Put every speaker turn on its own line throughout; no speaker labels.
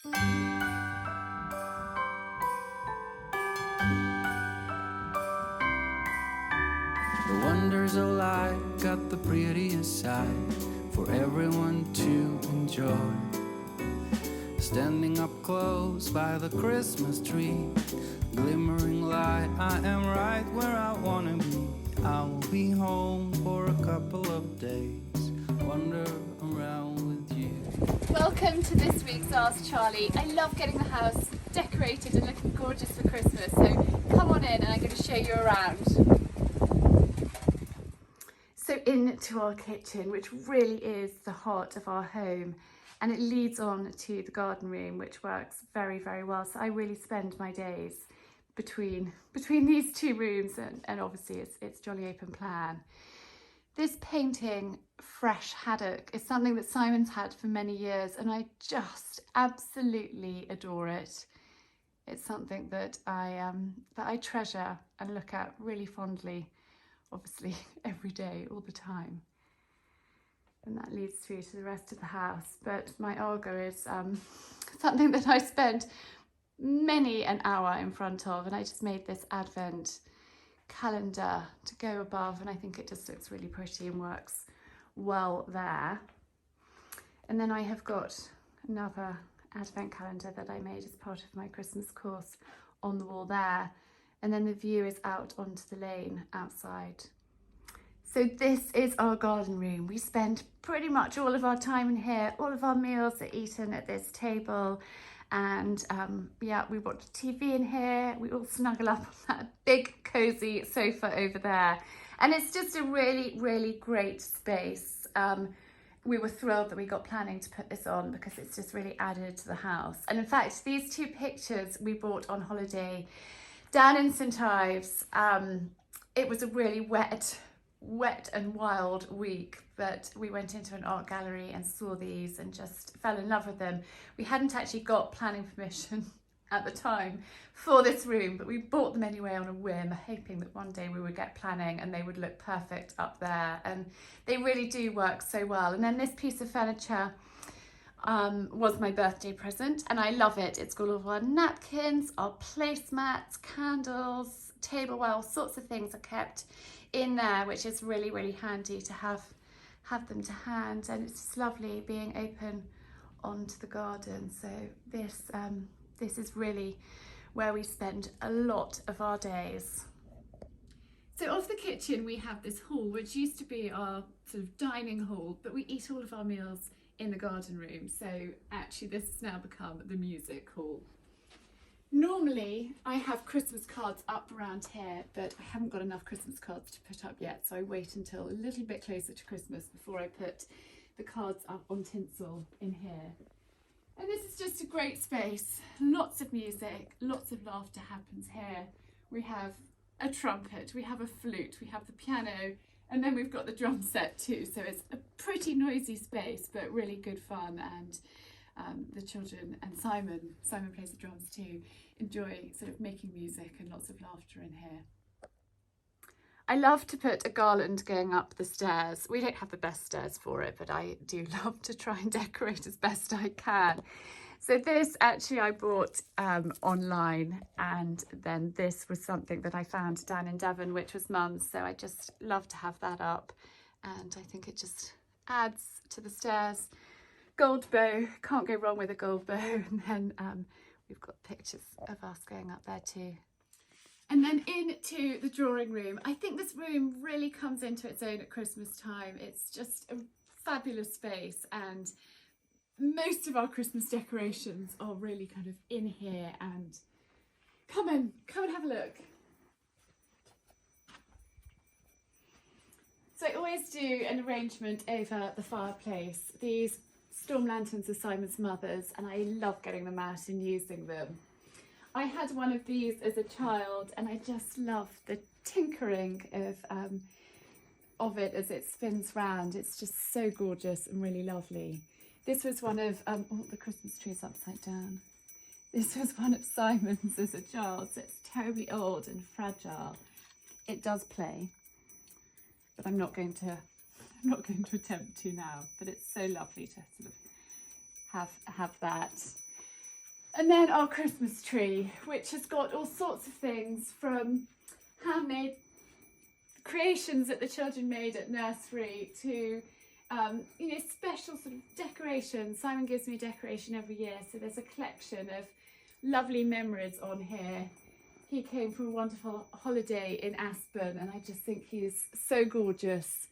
The wonders of life got the prettiest side for everyone to enjoy. Standing up close by the Christmas tree, glimmering light, I am right where I wanna be. I will be home for a couple of days, wander around with you.
Welcome to this week's Ask Charlie. I love getting the house decorated and looking gorgeous for Christmas, so come on in and I'm going to show you around. So into our kitchen, which really is the heart of our home, and it leads on to the garden room, which works very, very well. So I really spend my days between these two rooms, and obviously it's jolly open plan. This painting, Fresh Haddock, is something that Simon's had for many years, and I just absolutely adore it. It's something that I treasure and look at really fondly, obviously every day, all the time. And that leads through to the rest of the house. But my Argo is something that I spent many an hour in front of, and I just made this Advent calendar to go above, and I think it just looks really pretty and works well there. And then I have got another Advent calendar that I made as part of my Christmas course on the wall there. And then the view is out onto the lane outside. So this is our garden room. We spend pretty much all of our time in here. All of our meals are eaten at this table. And yeah, we watch TV in here. We all snuggle up on that big cozy sofa over there. And it's just a really, really great space. We were thrilled that we got planning to put this on because it's just really added to the house. And in fact, these two pictures we bought on holiday down in St Ives. It was a really wet and wild week, but we went into an art gallery and saw these and just fell in love with them. We hadn't actually got planning permission at the time for this room, but we bought them anyway on a whim, hoping that one day we would get planning and they would look perfect up there, and they really do work so well. And then this piece of furniture was my birthday present, and I love it. It's got all of our napkins, our placemats, candles, tableware, all sorts of things are kept in there, which is really, really handy to have them to hand. And it's just lovely being open onto the garden. So this is really where we spend a lot of our days. So off the kitchen we have this hall, which used to be our sort of dining hall, but we eat all of our meals in the garden room. So actually this has now become the music hall. Normally I have Christmas cards up around here, but I haven't got enough Christmas cards to put up yet, so I wait until a little bit closer to Christmas before I put the cards up on tinsel in here. And this is just a great space. Lots of music, lots of laughter happens here. We have a trumpet, we have a flute, we have the piano, and then we've got the drum set too. So it's a pretty noisy space, but really good fun. And the children and Simon plays the drums too, enjoy sort of making music and lots of laughter in here. I love to put a garland going up the stairs. We don't have the best stairs for it, but I do love to try and decorate as best I can. So this actually I bought online, and then this was something that I found down in Devon, which was Mum's. So I just love to have that up, and I think it just adds to the stairs. Gold bow, can't go wrong with a gold bow. And then we've got pictures of us going up there too. And then into the drawing room. I think this room really comes into its own at Christmas time. It's just a fabulous space, and most of our Christmas decorations are really kind of in here. And come and have a look. So I always do an arrangement over the fireplace. These storm lanterns are Simon's mother's, and I love getting them out and using them. I had one of these as a child, and I just love the tinkering of it as it spins round. It's just so gorgeous and really lovely. This was one of, oh, the Christmas tree's upside down. This was one of Simon's as a child, so it's terribly old and fragile. It does play, but I'm not going to attempt to now. But it's so lovely to sort of have that. And then our Christmas tree, which has got all sorts of things from handmade creations that the children made at nursery to you know, special sort of decorations. Simon gives me a decoration every year, so there's a collection of lovely memories on here. He came from a wonderful holiday in Aspen, and I just think he's so gorgeous.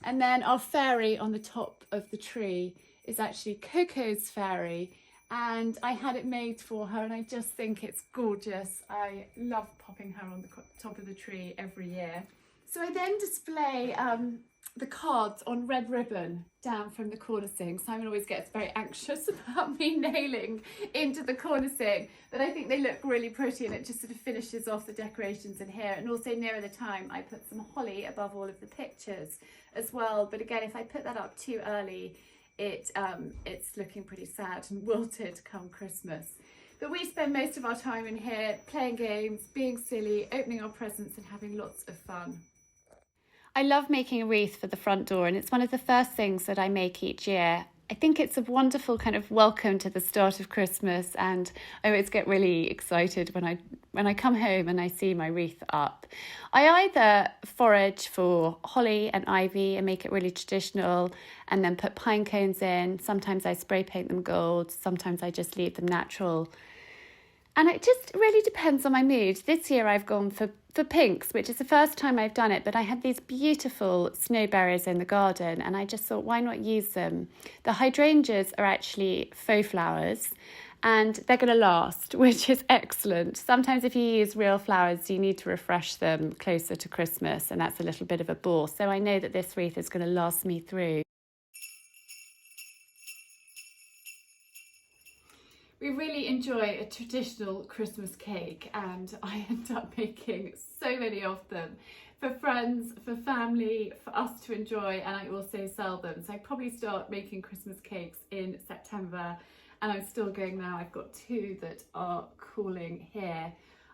And then our fairy on the top of the tree is actually Coco's fairy, and I had it made for her, and I just think it's gorgeous. I love popping her on the top of the tree every year. So I then display the cards on red ribbon down from the cornicing. Simon always gets very anxious about me nailing into the cornicing, but I think they look really pretty, and it just sort of finishes off the decorations in here. And also nearer the time, I put some holly above all of the pictures as well. But again, if I put that up too early, it's looking pretty sad and wilted come Christmas. But we spend most of our time in here playing games, being silly, opening our presents and having lots of fun. I love making a wreath for the front door, and it's one of the first things that I make each year. I think it's a wonderful kind of welcome to the start of Christmas, and I always get really excited when I come home and I see my wreath up. I either forage for holly and ivy and make it really traditional and then put pine cones in. Sometimes I spray paint them gold, sometimes I just leave them natural. And it just really depends on my mood. This year I've gone for pinks, which is the first time I've done it, but I had these beautiful snowberries in the garden and I just thought, why not use them? The hydrangeas are actually faux flowers and they're going to last, which is excellent. Sometimes if you use real flowers, you need to refresh them closer to Christmas, and that's a little bit of a bore. So I know that this wreath is going to last me through. We really enjoy a traditional Christmas cake, and I end up making so many of them for friends, for family, for us to enjoy, and I also sell them. So I probably start making Christmas cakes in September, and I'm still going now. I've got 2 that are cooling here.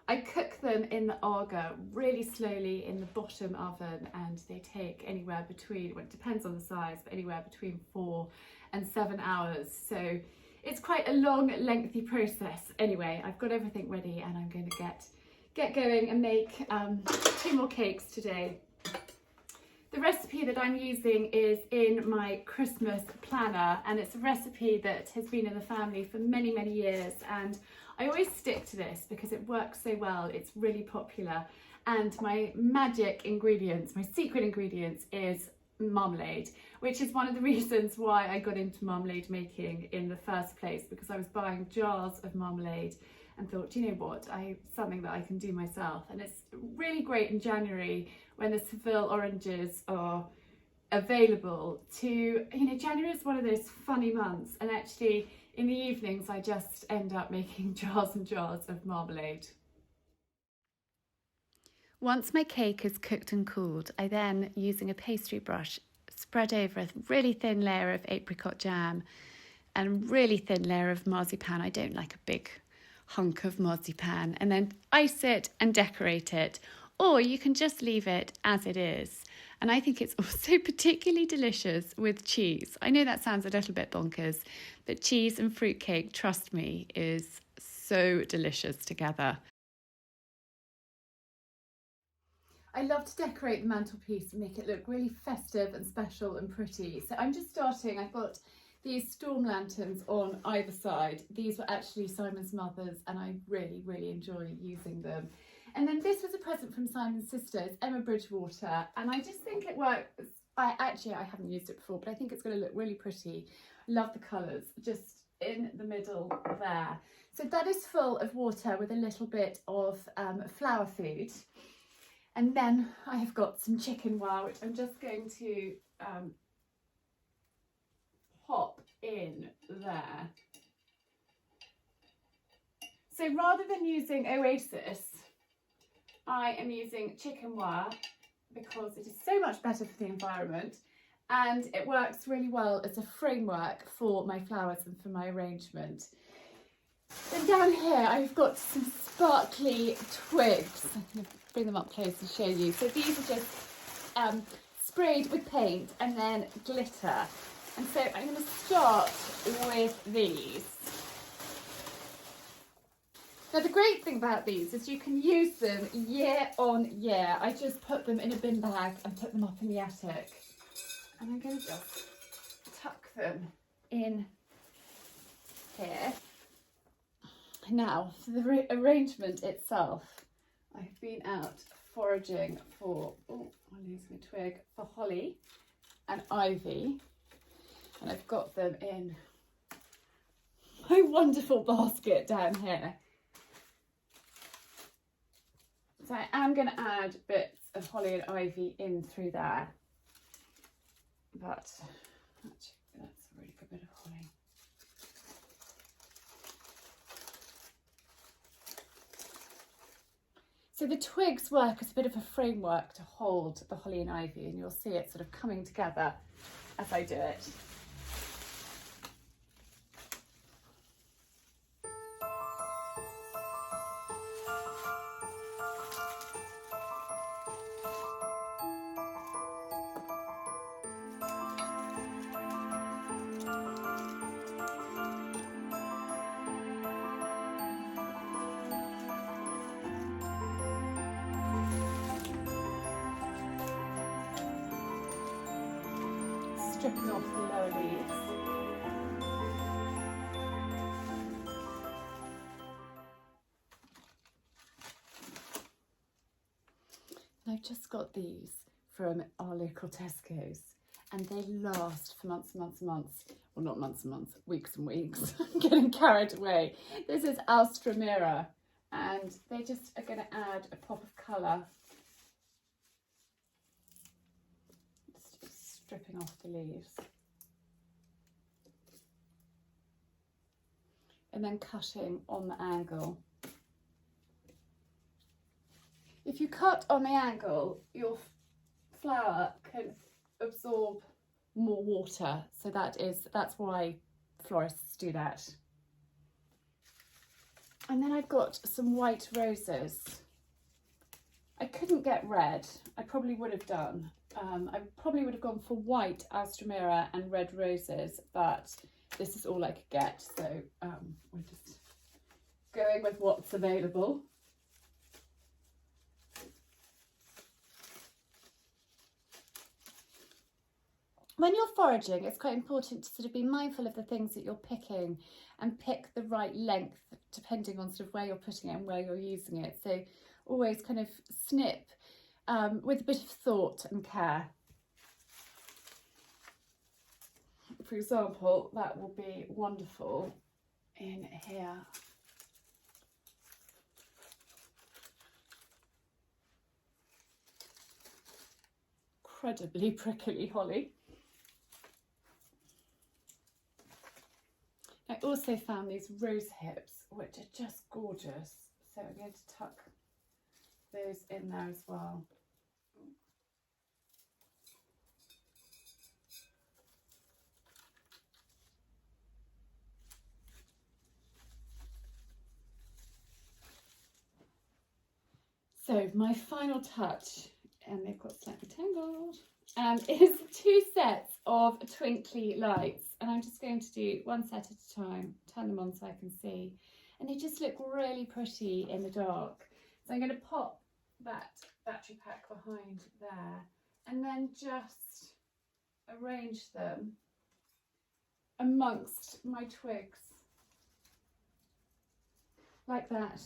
I cook them in the Aga really slowly in the bottom oven, and they take anywhere between, well, it depends on the size, but anywhere between 4 and 7 hours. So it's quite a long, lengthy process. Anyway, I've got everything ready and I'm going to get going and make 2 more cakes today. The recipe that I'm using is in my Christmas planner, and it's a recipe that has been in the family for many, many years, and I always stick to this because it works so well. It's really popular, and my magic ingredients, my secret ingredients, is marmalade, which is one of the reasons why I got into marmalade making in the first place, because I was buying jars of marmalade and thought, you know what, something that I can do myself. And it's really great in January when the Seville oranges are available to, you know, January is one of those funny months, and actually in the evenings I just end up making jars and jars of marmalade. Once my cake is cooked and cooled, I then, using a pastry brush, spread over a really thin layer of apricot jam and a really thin layer of marzipan. I don't like a big hunk of marzipan. And then ice it and decorate it. Or you can just leave it as it is. And I think it's also particularly delicious with cheese. I know that sounds a little bit bonkers, but cheese and fruitcake, trust me, is so delicious together. I love to decorate the mantelpiece and make it look really festive and special and pretty. So I'm just starting. I've got these storm lanterns on either side. These were actually Simon's mother's, and I really, really enjoy using them. And then this was a present from Simon's sisters, Emma Bridgewater, and I just think it works. I haven't used it before, but I think it's going to look really pretty. Love the colours, just in the middle there. So that is full of water with a little bit of flour food. And then I have got some chicken wire, which I'm just going to pop in there. So rather than using Oasis, I am using chicken wire because it is so much better for the environment, and it works really well as a framework for my flowers and for my arrangement. Then down here I've got some sparkly twigs. I'm going to bring them up close and show you. So these are just sprayed with paint and then glitter. And so I'm going to start with these. Now the great thing about these is you can use them year on year. I just put them in a bin bag and put them up in the attic. And I'm going to just tuck them in here. Now, for the arrangement itself, I've been out foraging for, oh, I'm losing a twig, for holly and ivy. And I've got them in my wonderful basket down here. So I am going to add bits of holly and ivy in through there. But actually, that's a really good bit of holly. So the twigs work as a bit of a framework to hold the holly and ivy, and you'll see it sort of coming together as I do it. Stripping off the lower leaves. I've just got these from our local Tesco's and they last for months and months and months. Well, not months and months, weeks and weeks. I'm getting carried away. This is Alstramira and they just are going to add a pop of colour. Stripping off the leaves and then cutting on the angle. If you cut on the angle, your flower can absorb more water, so that's why florists do that. And then I've got some white roses. I couldn't get red. I probably would have done. I probably would have gone for white Alstramira and red roses, but this is all I could get, so we're just going with what's available. When you're foraging, it's quite important to sort of be mindful of the things that you're picking and pick the right length depending on sort of where you're putting it and where you're using it. So always kind of snip with a bit of thought and care. For example, that will be wonderful in here. Incredibly prickly holly. I also found these rose hips, which are just gorgeous. So I'm going to tuck those in there as well. So my final touch, and they've got slightly tangled, is 2 sets of twinkly lights. And I'm just going to do one set at a time, turn them on so I can see. And they just look really pretty in the dark. So I'm going to pop that battery pack behind there and then just arrange them amongst my twigs like that.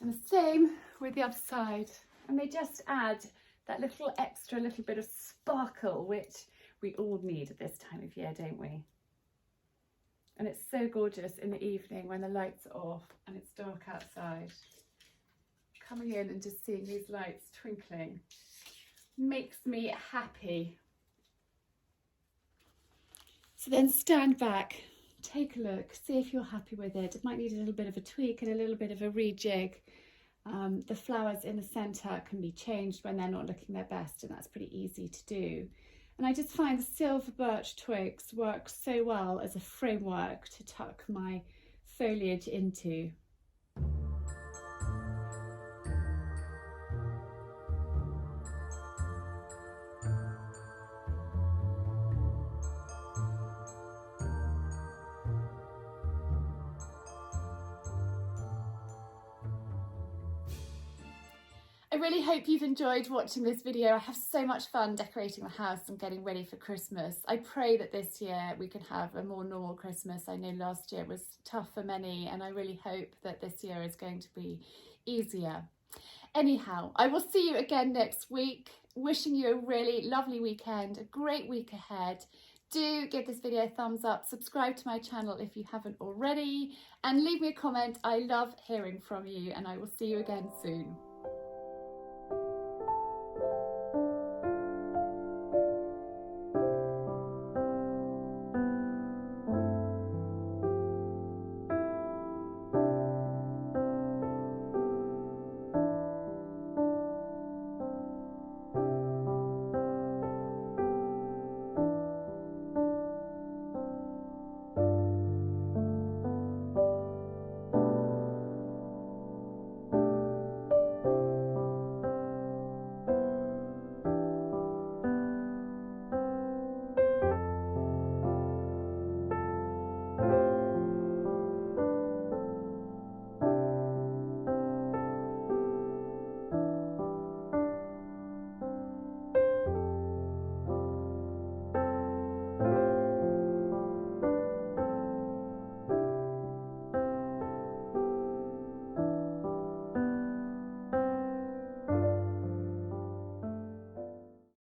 And the same with the other side. And they just add that little extra little bit of sparkle, which we all need at this time of year, don't we? And it's so gorgeous in the evening when the lights are off and it's dark outside. Coming in and just seeing these lights twinkling makes me happy. So then stand back, take a look, see if you're happy with it. It might need a little bit of a tweak and a little bit of a rejig. The flowers in the centre can be changed when they're not looking their best, and that's pretty easy to do. And I just find the silver birch twigs work so well as a framework to tuck my foliage into. really hope you've enjoyed watching this video. I have so much fun decorating the house and getting ready for Christmas. I pray that this year we can have a more normal Christmas. I know last year was tough for many, and I really hope that this year is going to be easier. Anyhow, I will see you again next week. Wishing you a really lovely weekend, a great week ahead. Do give this video a thumbs up, subscribe to my channel if you haven't already, and leave me a comment. I love hearing from you, and I will see you again soon.